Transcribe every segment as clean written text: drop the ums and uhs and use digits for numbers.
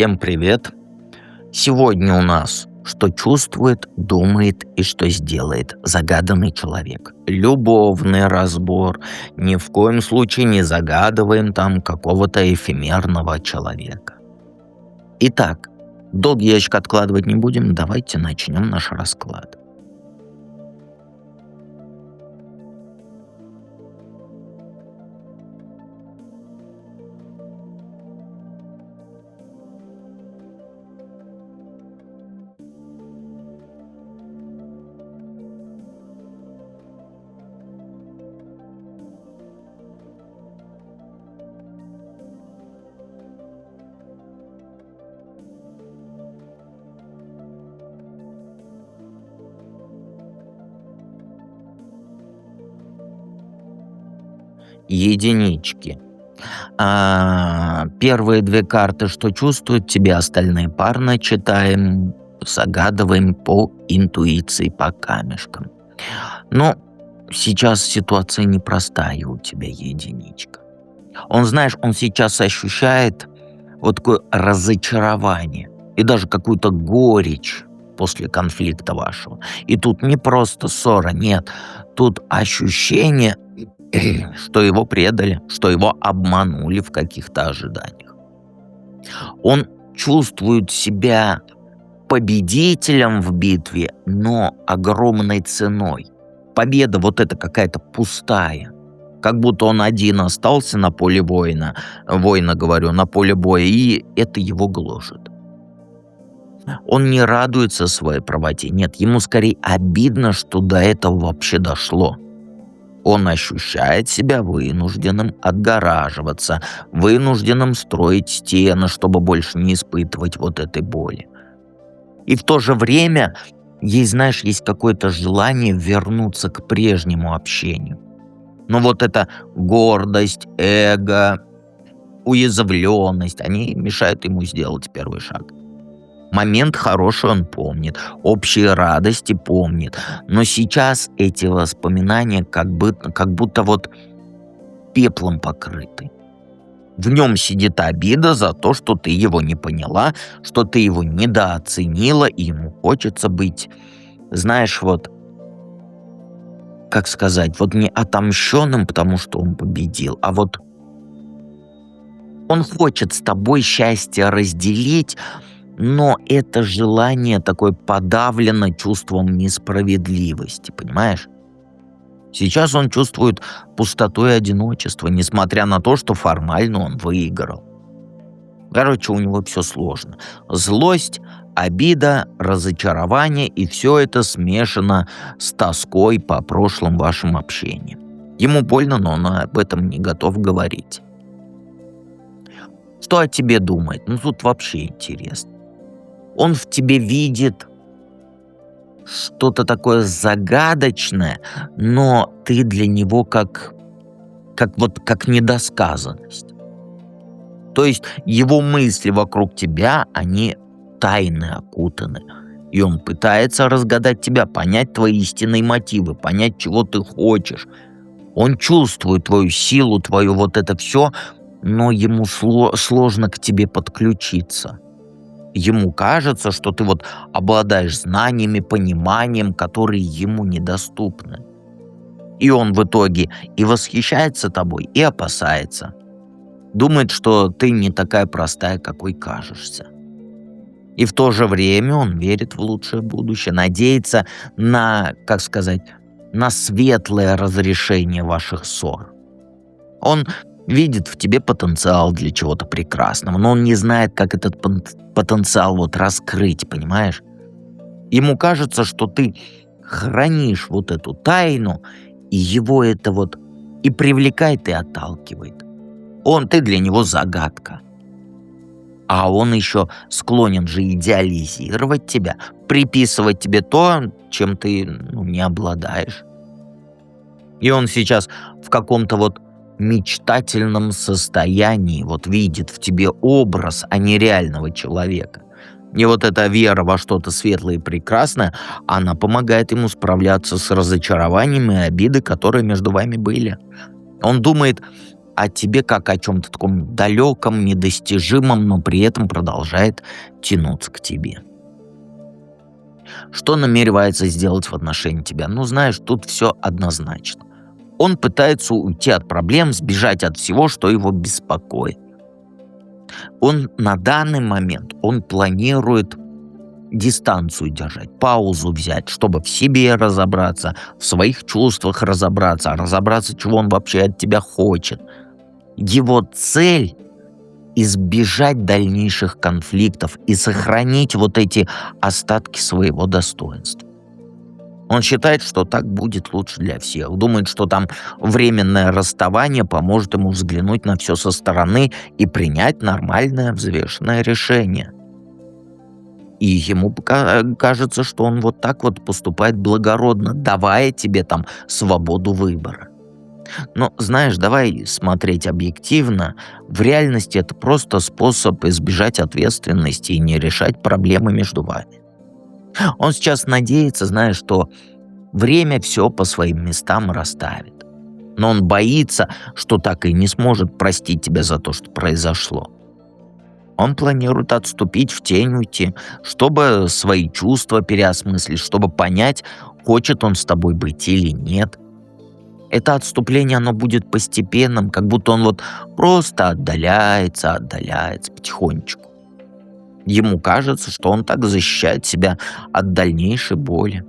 Всем привет! Сегодня у нас что чувствует, думает и что сделает загаданный человек. Любовный разбор. Ни в коем случае не загадываем там какого-то эфемерного человека. Итак, долгий ящик откладывать не будем, давайте начнем наш расклад. Единички. Первые две карты, что чувствуют тебе, остальные парно читаем, загадываем по интуиции, по камешкам. Но сейчас ситуация непростая у тебя, единичка. Он сейчас ощущает вот такое разочарование и даже какую-то горечь после конфликта вашего. И тут не просто ссора, нет, тут ощущение, что его предали, что его обманули в каких-то ожиданиях. Он чувствует себя победителем в битве, но огромной ценой. Победа вот эта какая-то пустая. Как будто он один остался на поле на поле боя, и это его гложет. Он не радуется своей правоте, нет, ему скорее обидно, что до этого вообще дошло. Он ощущает себя вынужденным отгораживаться, вынужденным строить стены, чтобы больше не испытывать вот этой боли. И в то же время есть какое-то желание вернуться к прежнему общению. Но вот эта гордость, эго, уязвленность, они мешают ему сделать первый шаг. Момент хороший он помнит, общие радости помнит, но сейчас эти воспоминания как будто вот пеплом покрыты. В нем сидит обида за то, что ты его не поняла, что ты его недооценила, и ему хочется быть, не отомщенным, потому что он победил, а вот он хочет с тобой счастье разделить, но это желание такое подавлено чувством несправедливости, понимаешь? Сейчас он чувствует пустоту и одиночество, несмотря на то, что формально он выиграл. Короче, у него все сложно. Злость, обида, разочарование, и все это смешано с тоской по прошлым вашим общениям. Ему больно, но он об этом не готов говорить. Что о тебе думает? Тут вообще интересно. Он в тебе видит что-то такое загадочное, но ты для него как недосказанность. То есть его мысли вокруг тебя, они тайны окутаны. И он пытается разгадать тебя, понять твои истинные мотивы, понять, чего ты хочешь. Он чувствует твою силу, твое вот это все, но ему сложно к тебе подключиться. Ему кажется, что ты вот обладаешь знаниями, пониманием, которые ему недоступны. И он в итоге и восхищается тобой, и опасается. Думает, что ты не такая простая, какой кажешься. И в то же время он верит в лучшее будущее, надеется на светлое разрешение ваших ссор. Он видит в тебе потенциал для чего-то прекрасного, но он не знает, как этот потенциал раскрыть, понимаешь? Ему кажется, что ты хранишь вот эту тайну, и его это и привлекает, и отталкивает. Ты для него загадка. А он еще склонен же идеализировать тебя, приписывать тебе то, чем ты не обладаешь. И он сейчас в каком-то мечтательном состоянии видит в тебе образ, а не реального человека. И эта вера во что-то светлое и прекрасное, она помогает ему справляться с разочарованием и обидой, которые между вами были. Он думает о тебе как о чем-то таком далеком, недостижимом, но при этом продолжает тянуться к тебе. Что намеревается сделать в отношении тебя? Ну, знаешь, тут все однозначно. Он пытается уйти от проблем, сбежать от всего, что его беспокоит. Он на данный момент, он планирует дистанцию держать, паузу взять, чтобы в себе разобраться, в своих чувствах разобраться, чего он вообще от тебя хочет. Его цель — избежать дальнейших конфликтов и сохранить вот эти остатки своего достоинства. Он считает, что так будет лучше для всех. Думает, что там временное расставание поможет ему взглянуть на все со стороны и принять нормальное, взвешенное решение. И ему кажется, что он вот так вот поступает благородно, давая тебе там свободу выбора. Но, знаешь, давай смотреть объективно. В реальности это просто способ избежать ответственности и не решать проблемы между вами. Он сейчас надеется, знаешь, что время все по своим местам расставит. Но он боится, что так и не сможет простить тебя за то, что произошло. Он планирует отступить, в тень уйти, чтобы свои чувства переосмыслить, чтобы понять, хочет он с тобой быть или нет. Это отступление, оно будет постепенным, как будто он вот просто отдаляется потихонечку. Ему кажется, что он так защищает себя от дальнейшей боли.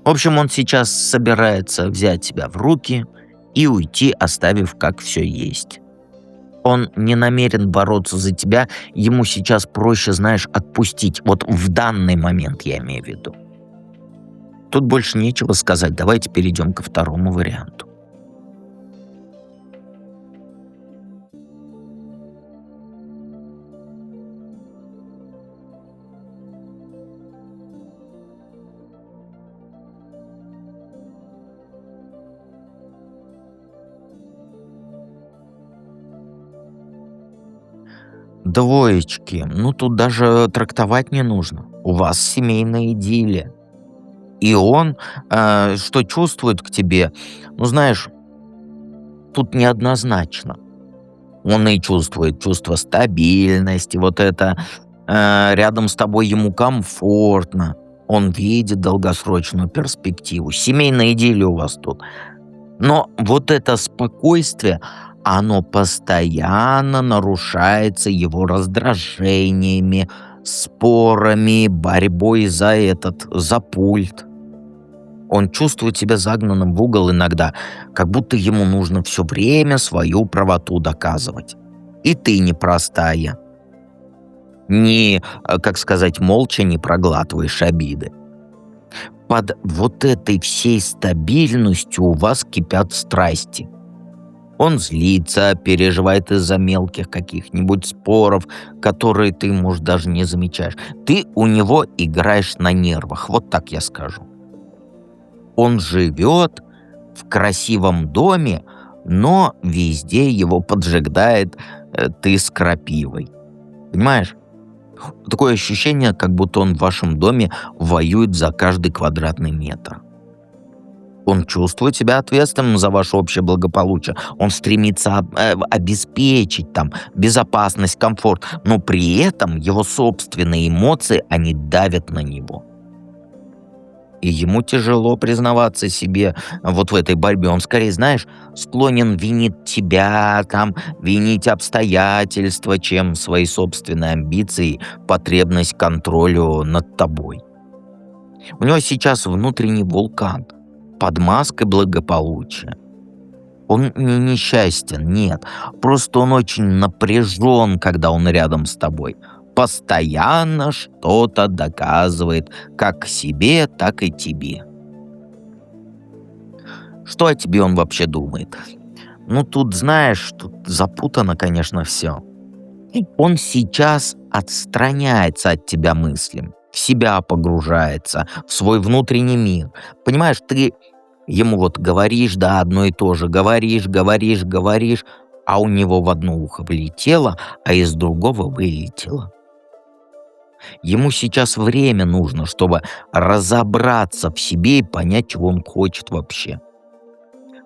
В общем, он сейчас собирается взять себя в руки и уйти, оставив как все есть. Он не намерен бороться за тебя, ему сейчас проще, знаешь, отпустить. Вот в данный момент я имею в виду. Тут больше нечего сказать, давайте перейдем ко второму варианту. Двоечки, ну тут даже трактовать не нужно. У вас семейная идиллия. И он, что чувствует к тебе, ну знаешь, тут неоднозначно. Он и чувствует чувство стабильности, вот это рядом с тобой ему комфортно. Он видит долгосрочную перспективу. Семейная идиллия у вас тут. Но вот это спокойствие, оно постоянно нарушается его раздражениями, спорами, борьбой за пульт. Он чувствует себя загнанным в угол иногда, как будто ему нужно все время свою правоту доказывать. И ты непростая. Как сказать, молча не проглатываешь обиды. Под вот этой всей стабильностью у вас кипят страсти. Он злится, переживает из-за мелких каких-нибудь споров, которые ты, может, даже не замечаешь. Ты у него играешь на нервах, вот так я скажу. Он живет в красивом доме, но везде его поджидает ты с крапивой. Понимаешь? Такое ощущение, как будто он в вашем доме воюет за каждый квадратный метр. Он чувствует себя ответственным за ваше общее благополучие. Он стремится обеспечить там безопасность, комфорт, но при этом его собственные эмоции, они давят на него. И ему тяжело признаваться себе вот в этой борьбе. Он скорее, знаешь, склонен винить тебя, там, винить обстоятельства, чем свои собственные амбиции, потребность к контролю над тобой. У него сейчас внутренний вулкан под маской благополучия. Он не несчастен, нет. Просто он очень напряжен, когда он рядом с тобой. Постоянно что-то доказывает как себе, так и тебе. Что о тебе он вообще думает? Ну, тут, знаешь, тут запутано, конечно, все. Он сейчас отстраняется от тебя мыслями, в себя погружается, в свой внутренний мир. Понимаешь, ты ему вот говоришь, да, одно и то же, говоришь, а у него в одно ухо влетело, а из другого вылетело. Ему сейчас время нужно, чтобы разобраться в себе и понять, чего он хочет вообще.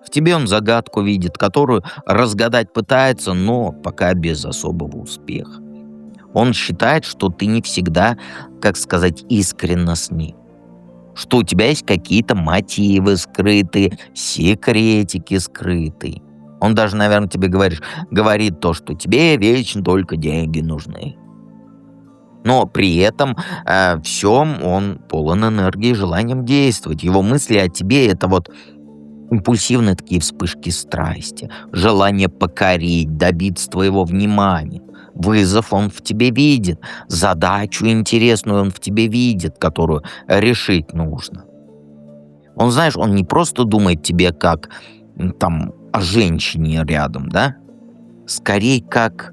В тебе он загадку видит, которую разгадать пытается, но пока без особого успеха. Он считает, что ты не всегда, как сказать, искренна с ним. Что у тебя есть какие-то мотивы скрытые, секретики скрытые. Он даже, наверное, тебе говорит то, что тебе вечно только деньги нужны. Но при этом всем он полон энергии и желанием действовать. Его мысли о тебе — это вот импульсивные такие вспышки страсти, желание покорить, добиться твоего внимания. Вызов он в тебе видит, задачу интересную он в тебе видит, которую решить нужно. Он, знаешь, он не просто думает тебе как там о женщине рядом, да? Скорее как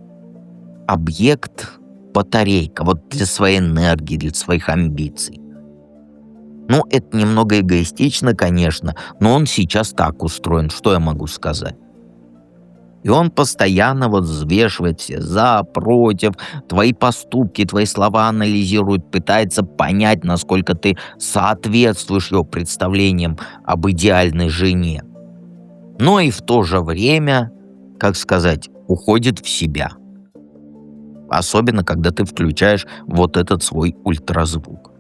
объект, батарейка, вот для своей энергии, для своих амбиций. Ну, это немного эгоистично, конечно, но он сейчас так устроен, что я могу сказать? И он постоянно вот взвешивает все за, против, твои поступки, твои слова анализирует, пытается понять, насколько ты соответствуешь его представлениям об идеальной жене. Но и в то же время, как сказать, уходит в себя. Особенно, когда ты включаешь вот этот свой ультразвук.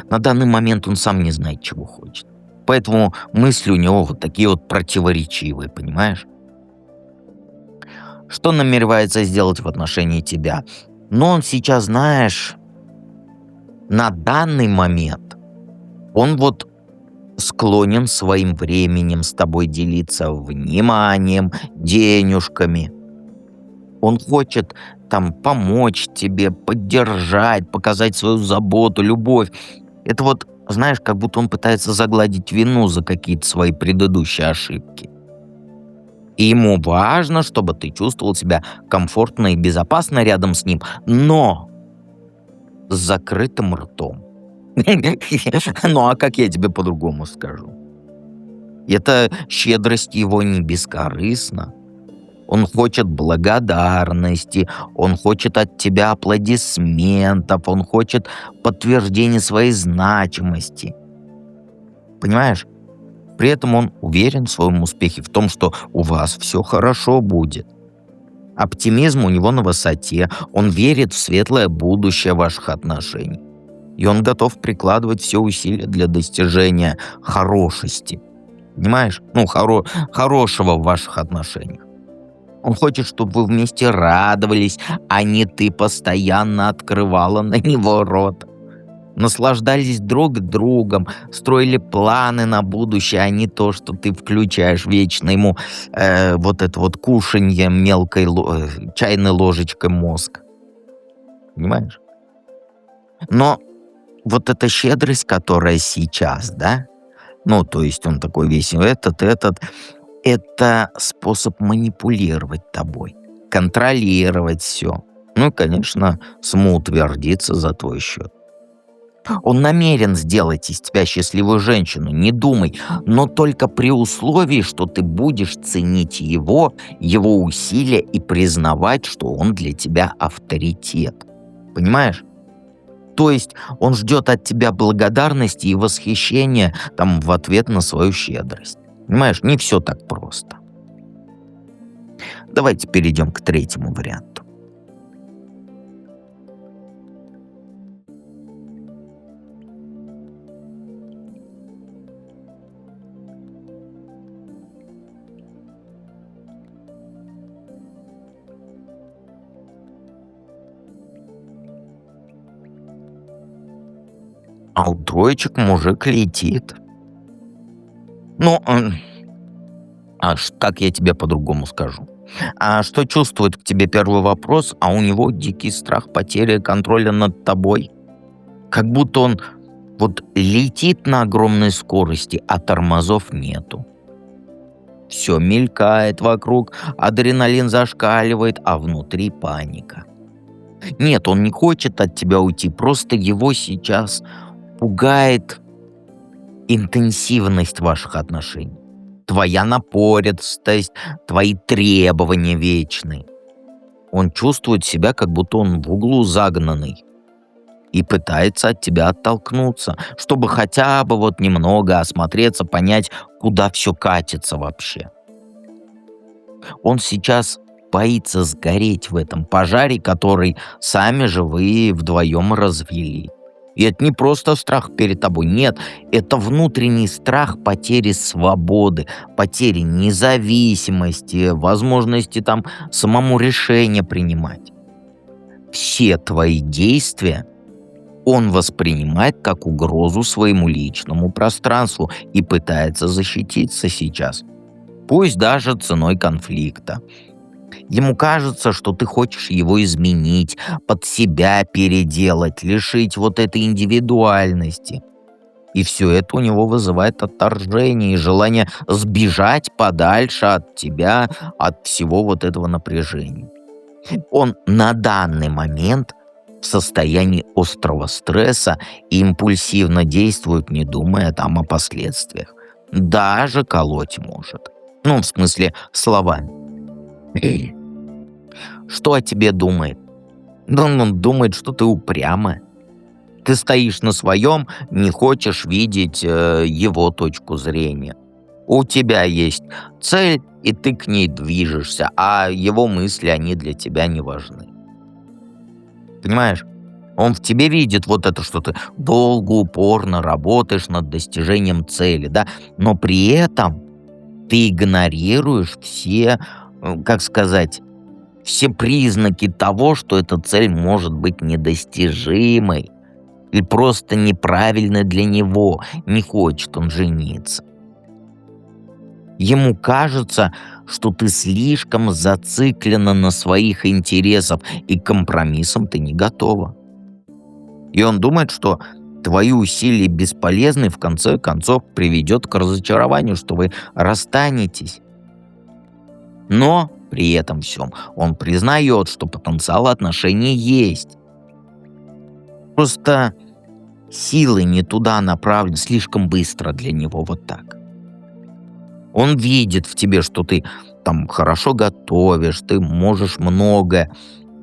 На данный момент он сам не знает, чего хочет. Поэтому мысли у него вот такие вот противоречивые, понимаешь? Что намеревается сделать в отношении тебя? Но он сейчас, знаешь, на данный момент он вот склонен своим временем с тобой делиться, вниманием, денежками. Он хочет там помочь тебе, поддержать, показать свою заботу, любовь. Это вот, знаешь, как будто он пытается загладить вину за какие-то свои предыдущие ошибки. И ему важно, чтобы ты чувствовал себя комфортно и безопасно рядом с ним, но с закрытым ртом. Ну а как я тебе по-другому скажу? Эта щедрость его не бескорыстна. Он хочет благодарности, он хочет от тебя аплодисментов, он хочет подтверждения своей значимости. Понимаешь? При этом он уверен в своем успехе, в том, что у вас все хорошо будет. Оптимизм у него на высоте, он верит в светлое будущее ваших отношений. И он готов прикладывать все усилия для достижения хорошести. Понимаешь? Ну, хорошего в ваших отношениях. Он хочет, чтобы вы вместе радовались, а не ты постоянно открывала на него рот. Наслаждались друг другом, строили планы на будущее, а не то, что ты включаешь вечно ему вот это вот кушанье мелкой чайной ложечкой мозг. Понимаешь? Но вот эта щедрость, которая сейчас, да? Ну, то есть он такой весь это способ манипулировать тобой, контролировать все. Ну и, конечно, самоутвердиться за твой счет. Он намерен сделать из тебя счастливую женщину, не думай, но только при условии, что ты будешь ценить его усилия и признавать, что он для тебя авторитет. Понимаешь? То есть он ждет от тебя благодарности и восхищения там в ответ на свою щедрость. Понимаешь, не все так просто. Давайте перейдем к третьему варианту. А у троечек мужик летит. Ну, как я тебе по-другому скажу? А что чувствует к тебе первый вопрос, а у него дикий страх потери контроля над тобой? Как будто он вот летит на огромной скорости, а тормозов нету. Все мелькает вокруг, адреналин зашкаливает, а внутри паника. Нет, он не хочет от тебя уйти, просто его сейчас пугает интенсивность ваших отношений. Твоя напористость, твои требования вечные. Он чувствует себя, как будто он в углу загнанный. и пытается от тебя оттолкнуться, чтобы хотя бы вот немного осмотреться, понять, куда все катится вообще. Он сейчас боится сгореть в этом пожаре, который сами же вы вдвоем развели. И это не просто страх перед тобой, нет, это внутренний страх потери свободы, потери независимости, возможности там самому решения принимать. Все твои действия он воспринимает как угрозу своему личному пространству и пытается защититься сейчас, пусть даже ценой конфликта. Ему кажется, что ты хочешь его изменить, под себя переделать, лишить вот этой индивидуальности. И все это у него вызывает отторжение и желание сбежать подальше от тебя, от всего вот этого напряжения. Он на данный момент в состоянии острого стресса и импульсивно действует, не думая там о последствиях. Даже колоть может. Ну, в смысле, словами. Что о тебе думает? Да он думает, что ты упрямая. Ты стоишь на своем, не хочешь видеть его точку зрения. У тебя есть цель, и ты к ней движешься, а его мысли, они для тебя не важны. Понимаешь? Он в тебе видит вот это, что ты долго, упорно работаешь над достижением цели, да, но при этом ты игнорируешь все, как сказать, все признаки того, что эта цель может быть недостижимой или просто неправильной для него. Не хочет он жениться. Ему кажется, что ты слишком зациклена на своих интересах, и к компромиссам ты не готова. И он думает, что твои усилия бесполезны, в конце концов приведет к разочарованию, что вы расстанетесь. Но при этом всем он признает, что потенциал отношений есть. Просто силы не туда направлены, слишком быстро для него вот так. Он видит в тебе, что ты там хорошо готовишь, ты можешь многое,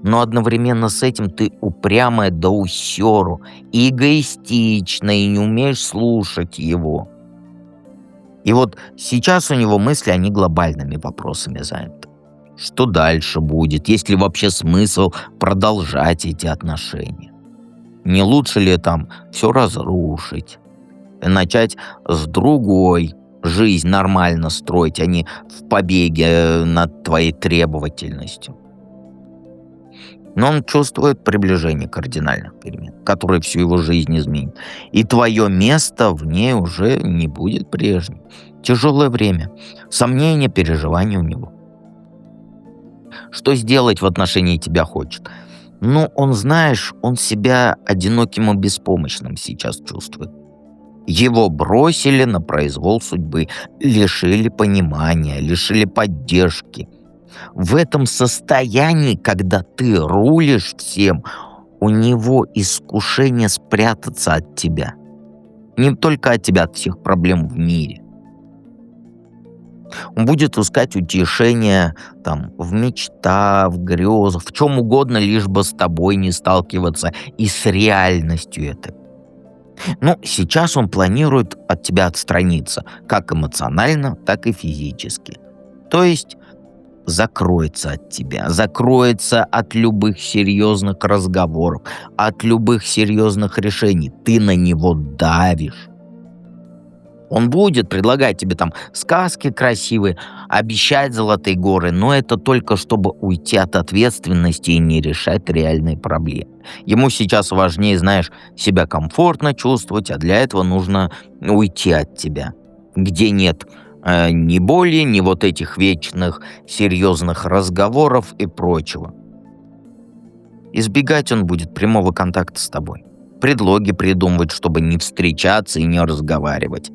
но одновременно с этим ты упрямая до усеру, и эгоистичная, и не умеешь слушать его. И вот сейчас у него мысли, они глобальными вопросами заняты. Что дальше будет? Есть ли вообще смысл продолжать эти отношения? Не лучше ли там все разрушить и начать с другой жизнь нормально строить, а не в побеге над твоей требовательностью? Но он чувствует приближение кардинальных перемен, которые всю его жизнь изменят. И твое место в ней уже не будет прежним. Тяжелое время, сомнения, переживания у него. Что сделать в отношении тебя хочет? Ну, он, знаешь, он себя одиноким и беспомощным сейчас чувствует. Его бросили на произвол судьбы, лишили понимания, лишили поддержки. В этом состоянии, когда ты рулишь всем, у него искушение спрятаться от тебя. Не только от тебя, от всех проблем в мире. Он будет искать утешения там, в мечтах, в грезах, в чем угодно, лишь бы с тобой не сталкиваться и с реальностью этой. Ну, сейчас он планирует от тебя отстраниться, как эмоционально, так и физически. То есть закроется от тебя, закроется от любых серьезных разговоров, от любых серьезных решений. Ты на него давишь. Он будет предлагать тебе там сказки красивые, обещать золотые горы, но это только чтобы уйти от ответственности и не решать реальные проблемы. Ему сейчас важнее, знаешь, себя комфортно чувствовать, а для этого нужно уйти от тебя, где нет ни боли, ни вот этих вечных серьезных разговоров и прочего. Избегать он будет прямого контакта с тобой. Предлоги придумывать, чтобы не встречаться и не разговаривать.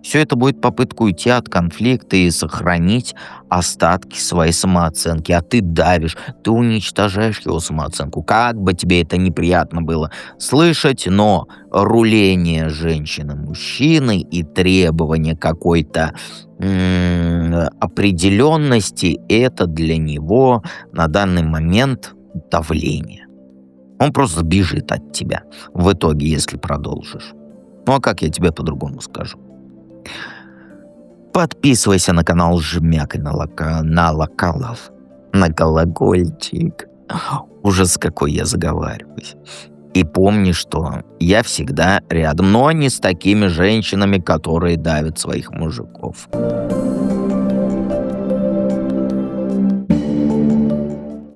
Все это будет попытка уйти от конфликта и сохранить остатки своей самооценки. А ты давишь, ты уничтожаешь его самооценку. Как бы тебе это неприятно было слышать, но руление женщины-мужчины и требование какой-то определенности — это для него на данный момент давление. Он просто сбежит от тебя в итоге, если продолжишь. Ну а как я тебе по-другому скажу? Подписывайся на канал, жмякай на локалов, на колокольчик. Ужас, какой я заговариваюсь. И помни, что я всегда рядом, но не с такими женщинами, которые давят своих мужиков.